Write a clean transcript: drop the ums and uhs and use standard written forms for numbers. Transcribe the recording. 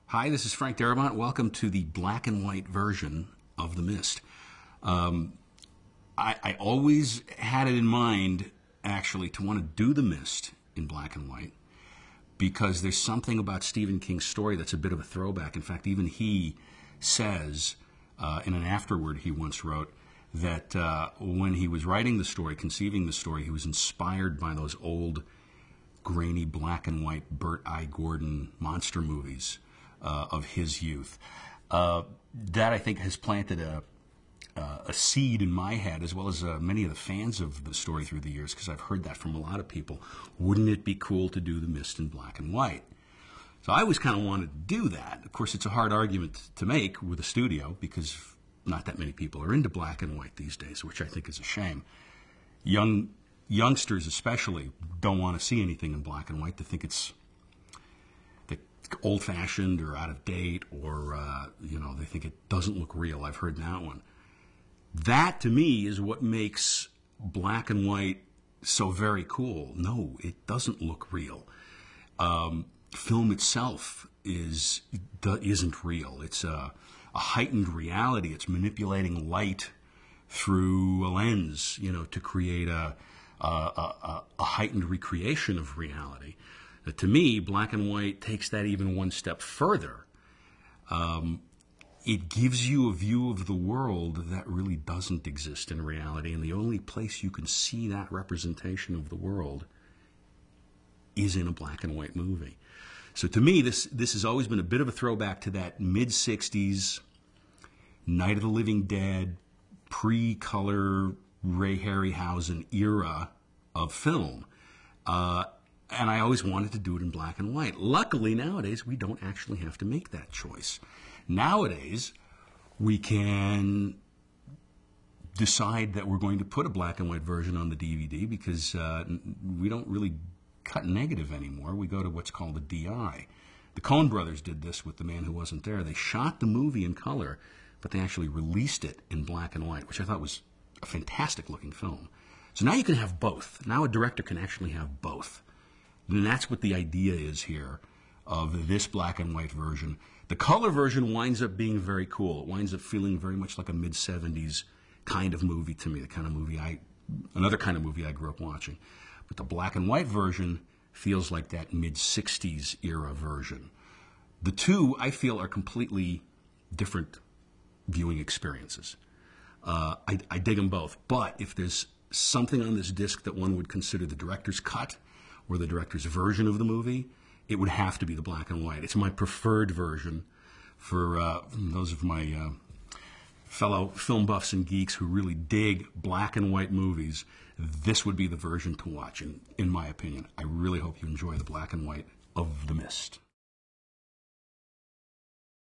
Hi, this is Frank Darabont. Welcome to the black and white version of The Mist. I always had it in mind, actually, to want to do The Mist in black and white because there's something about Stephen King's story that's a bit of a throwback. In fact, even he says in an afterword he once wrote that when he was writing the story, conceiving the story, he was inspired by those old, grainy black and white Burt I. Gordon monster movies of his youth. That, I think, has planted a seed in my head, as well as many of the fans of the story through the years, because I've heard that from a lot of people. Wouldn't it be cool to do The Mist in black and white? So I always kind of wanted to do that. Of course, it's a hard argument to make with a studio, because not that many people are into black and white these days, which I think is a shame. Youngsters especially don't want to see anything in black and white. They think it's old-fashioned or out of date, or they think it doesn't look real. I've heard that one. That, to me, is what makes black and white so very cool. No, it doesn't look real. Film itself isn't real. It's a heightened reality. It's manipulating light through a lens, to create a heightened recreation of reality. To me, black and white takes that even one step further. It gives you a view of the world that really doesn't exist in reality, and the only place you can see that representation of the world is in a black and white movie. So to me, this has always been a bit of a throwback to that mid-'60s, Night of the Living Dead, pre-color Ray Harryhausen era of film. And I always wanted to do it in black and white. Luckily, nowadays, we don't actually have to make that choice. Nowadays, we can decide that we're going to put a black and white version on the DVD because we don't really cut negative anymore. We go to what's called a DI. The Coen brothers did this with The Man Who Wasn't There. They shot the movie in color, but they actually released it in black and white, which I thought was a fantastic-looking film. So now you can have both. Now a director can actually have both. And that's what the idea is here of this black and white version. The color version winds up being very cool. It winds up feeling very much like a mid-'70s kind of movie to me, another kind of movie I grew up watching. But the black and white version feels like that mid-'60s era version. The two, I feel, are completely different viewing experiences. I dig them both. But if there's something on this disc that one would consider the director's cut or the director's version of the movie, it would have to be the black and white. It's my preferred version for those of my fellow film buffs and geeks who really dig black and white movies. This would be the version to watch, in my opinion. I really hope you enjoy the black and white of The Mist.